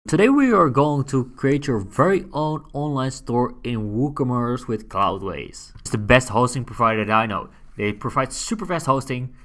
Today we are going to create your very own online store in WooCommerce with Cloudways. It's the best hosting provider that I know. They provide super fast hosting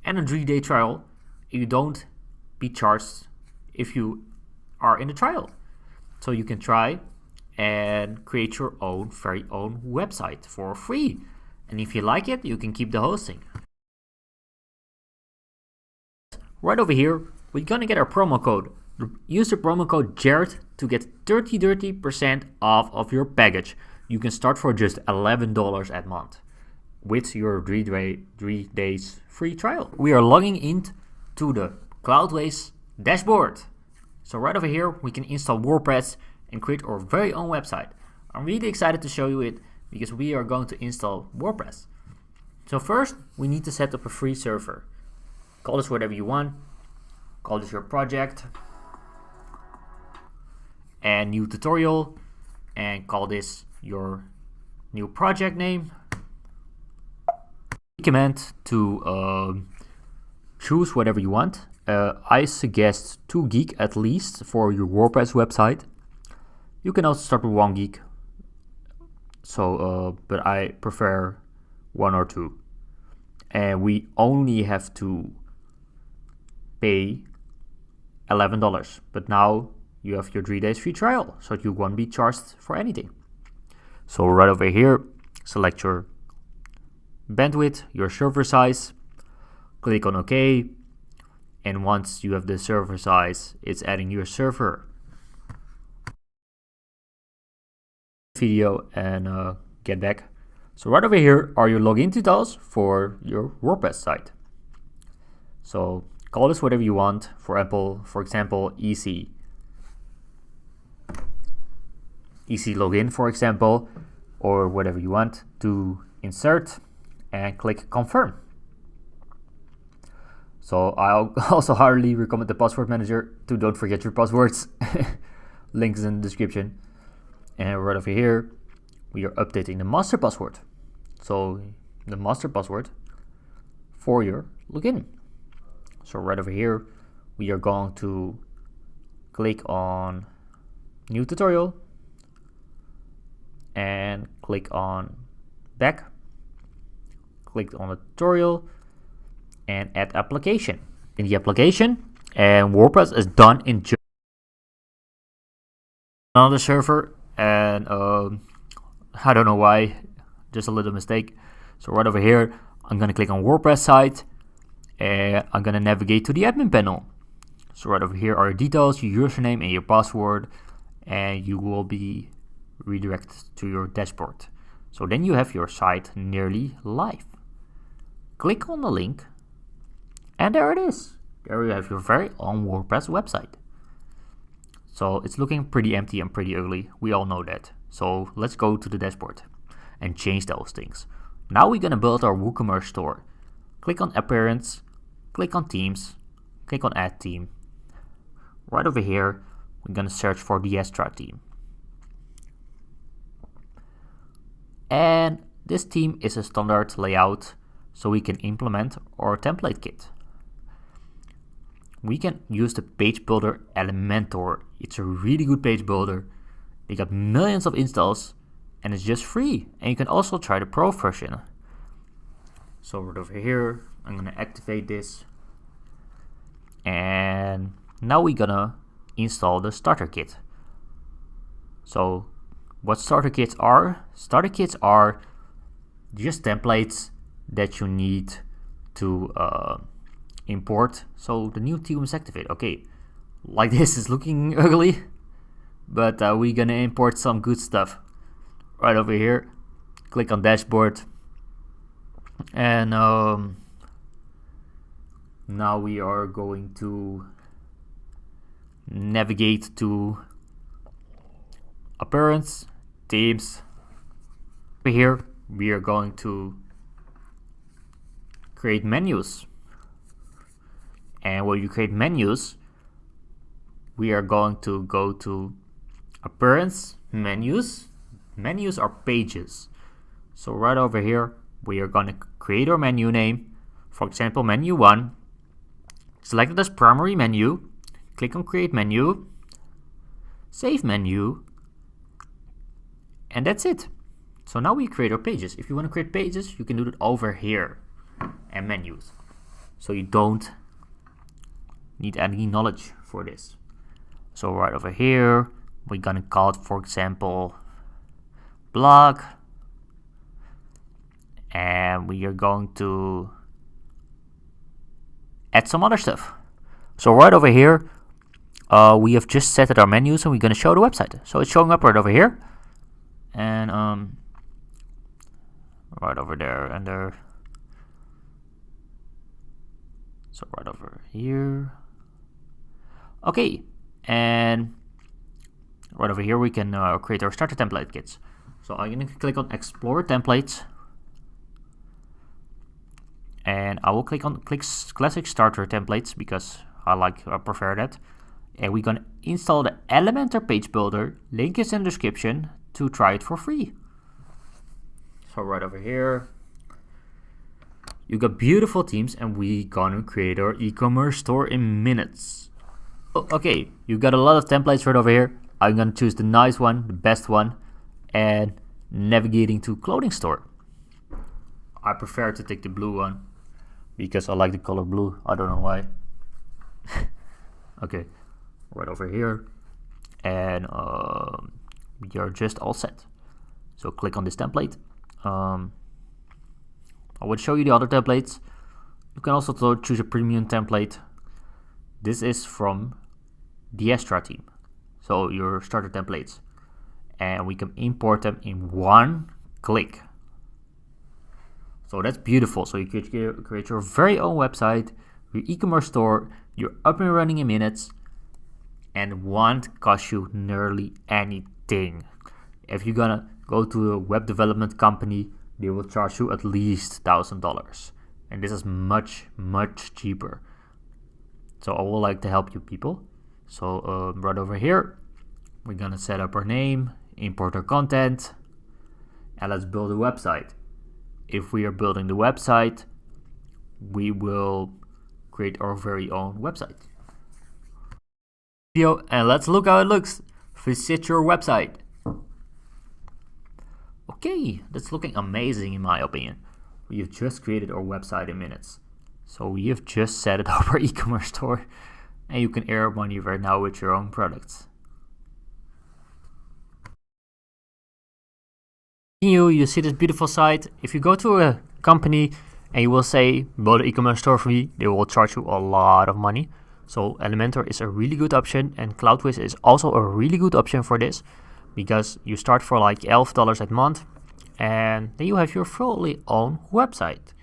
and a 3-day trial. You don't be charged if you are in the trial. So you can try and create your own very own website for free. And if you like it, you can keep the hosting. Right over here, we're gonna get our promo code. Use the promo code Jared to get 30% off of your package. You can start for just $11 a month with your 3 days free trial. We are logging into the Cloudways dashboard. So right over here, we can install WordPress and create our very own website. I'm really excited to show you it because we are going to install WordPress. So first, we need to set up a free server. Call this whatever you want. Call this your project. And new tutorial, and call this your new project name. Command to choose whatever you want. I suggest 2 gig at least for your WordPress website. You can also start with 1 gig. So, but I prefer 1 or 2. And we only have to pay $11. But now you have your 3 days free trial, so you won't be charged for anything. So right over here, select your bandwidth, your server size, click on OK, and once you have the server size, it's adding your server. Video and get back. So right over here are your login details for your WordPress site. So call this whatever you want. For example, easy login, for example, or whatever you want. To insert and click confirm. So I also highly recommend the password manager to don't forget your passwords. Links in the description. And right over here, we are updating the master password. So the master password for your login. So right over here, we are going to click on new tutorial and click on back, click on the tutorial and add application. In the application, and WordPress is done in on the server, and I don't know why, just a little mistake. So right over here, I'm gonna click on WordPress site and I'm gonna navigate to the admin panel. So right over here are your details, your username and your password, and you will be redirected to your dashboard. So then you have your site nearly live. Click on the link and there it is. There you have your very own WordPress website. So it's looking pretty empty and pretty ugly. We all know that. So let's go to the dashboard and change those things. Now we're gonna build our WooCommerce store. Click on appearance, click on themes, click on add theme. Right over here, we're gonna search for the Astra theme. And this theme is a standard layout, so we can implement our template kit. We can use the page builder Elementor. It's a really good page builder. They got millions of installs and it's just free. And you can also try the pro version. So right over here, I'm gonna activate this. And now we're gonna install the starter kit. So what starter kits are? Starter kits are just templates that you need to import. So the new theme is activated. Okay, like this is looking ugly, but we're gonna import some good stuff. Right over here, click on dashboard, and now we are going to navigate to appearance, themes. Over here, we are going to create menus. And when you create menus, we are going to go to appearance, menus. Menus are pages. So right over here, we are going to create our menu name. For example, menu 1. Select it as primary menu. Click on create menu. save menu, and that's it. So now we create our pages. If you want to create pages, you can do it over here and menus. So you don't need any knowledge for this. So right over here, we're gonna call it, for example, blog, and we are going to add some other stuff. So right over here, we have just set our menus, and we're gonna show the website. So it's showing up right over here, and right over there, and there. So right over here. Okay, and right over here we can create our starter template kits. So I'm going to click on Explore Templates, and I will click on Classic Starter Templates because I prefer that. And we're going to install the Elementor page builder. Link is in the description to try it for free. So right over here, you got beautiful themes, and we gonna create our e-commerce store in minutes. Okay, you got a lot of templates right over here. I'm gonna choose the nice one, the best one, and navigating to clothing store. I prefer to take the blue one because I like the color blue. I don't know why. Okay, right over here, and we are just all set. So click on this template. I will show you the other templates. You can also choose a premium template. This is from the Astra team. So your starter templates. And we can import them in one click. So that's beautiful. So you can create your very own website, your e-commerce store. You're up and running in minutes, and won't cost you nearly anything. If you're gonna go to a web development company, they will charge you at least $1,000, and this is much cheaper. So I would like to help you people. So right over here, we're gonna set up our name, import our content, and let's build a website. If we are building the website, we will create our very own website. And let's look how it looks. Visit your website. Okay, that's looking amazing in my opinion. We have just created our website in minutes. So we have just set it up our e-commerce store, and you can earn money right now with your own products. You see this beautiful site. If you go to a company and you will say build an e-commerce store for me, they will charge you a lot of money. So Elementor is a really good option, and Cloudwiz is also a really good option for this, because you start for like $11 a month, and then you have your fully own website.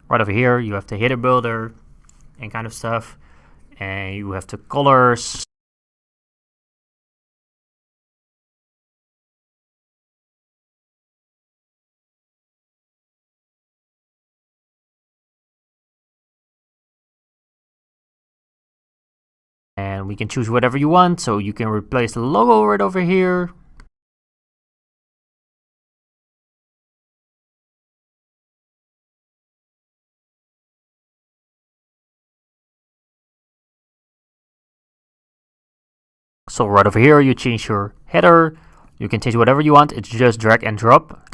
Right over here, you have the header builder and kind of stuff, and you have the colors. And we can choose whatever you want, so you can replace the logo right over here. So right over here, you change your header. You can change whatever you want. It's just drag and drop.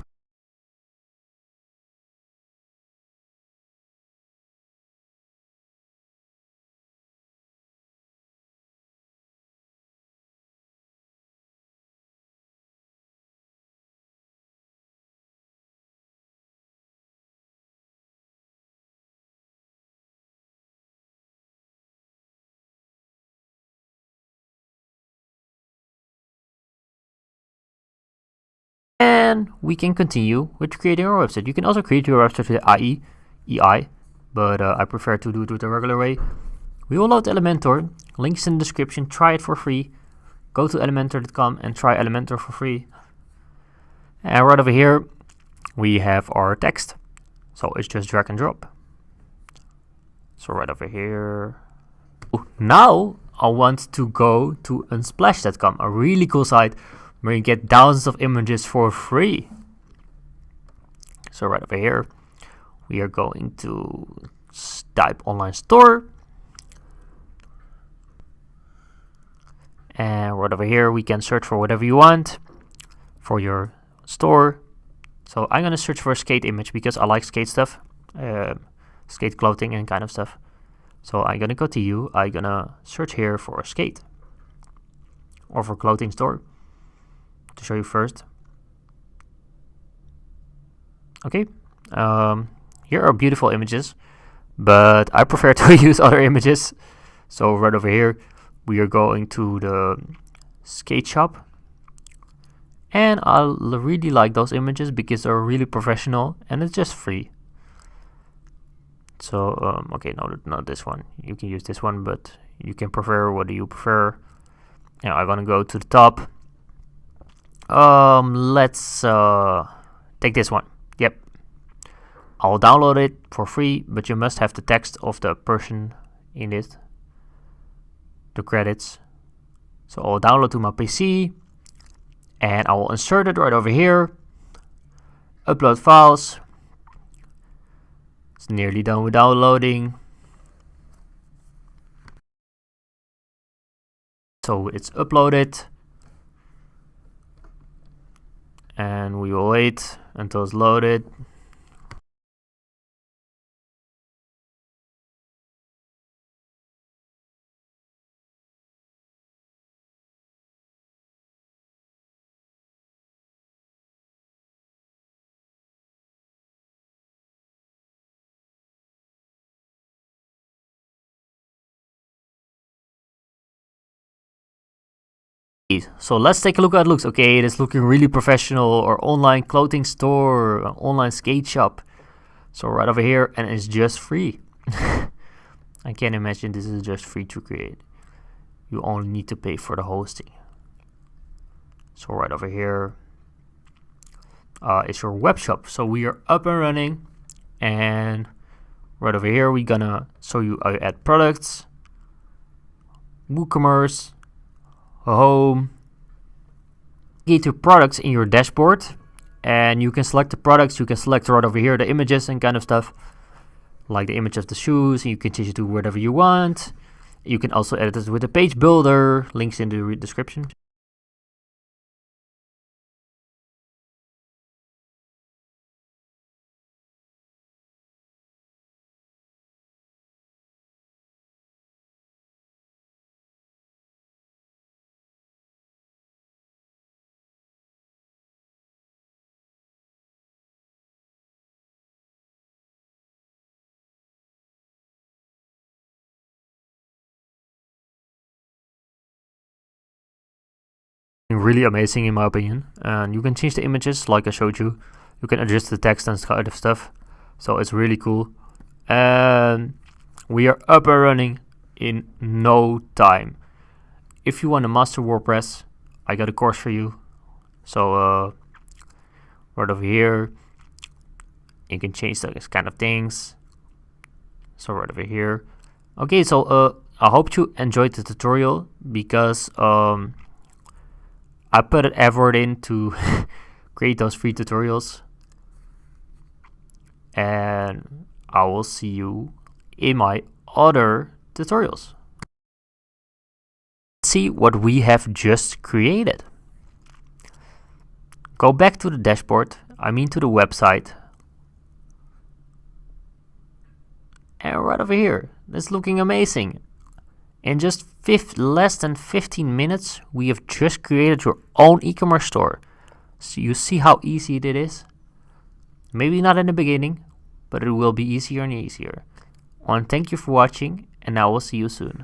And we can continue with creating our website. You can also create your website with EI, but I prefer to do it the regular way. We will load Elementor. Links in the description. Try it for free. Go to elementor.com and try Elementor for free. And right over here, we have our text. So it's just drag and drop. So right over here. Now I want to go to unsplash.com, a really cool site where you get thousands of images for free. So right over here, we are going to type online store. And right over here, we can search for whatever you want for your store. So I'm gonna search for a skate image because I like skate stuff, skate clothing and kind of stuff. So I'm gonna go to you. I'm gonna search here for a skate or for clothing store to show you first. Okay, here are beautiful images, but I prefer to use other images. So right over here, we are going to the skate shop. And I really like those images because they're really professional and it's just free. So, okay, no, not this one. You can use this one, but you can prefer what do you prefer. And I'm gonna go to the top. Let's take this one. Yep. I'll download it for free, but you must have the text of the person in it, the credits. So I'll download to my PC. And I will insert it right over here. Upload files. It's nearly done with downloading. So it's uploaded. And we will wait until it's loaded. So let's take a look how it looks. Okay, it is looking really professional, or online clothing store, or online skate shop. So right over here, and it's just free. I can't imagine this is just free to create. You only need to pay for the hosting. So right over here is your web shop. So we are up and running, and right over here we're gonna show you add products, WooCommerce, home, get to products in your dashboard, and you can select the products. You can select right over here the images and kind of stuff, like the image of the shoes, and you can change it to whatever you want. You can also edit it with the page builder, links in the description. Really amazing in my opinion, and you can change the images like I showed you. You can adjust the text and kind of stuff, so it's really cool. And we are up and running in no time. If you want to master WordPress, I got a course for you. So right over here you can change those kind of things. So right over here. Okay, so I hope you enjoyed the tutorial, because I put an effort in to create those free tutorials, and I will see you in my other tutorials. Let's see what we have just created. Go back to the dashboard, I mean to the website, and right over here, it's looking amazing. In just less than 15 minutes, we have just created your own e-commerce store. So you see how easy it is? Maybe not in the beginning, but it will be easier and easier. And thank you for watching, and I will see you soon.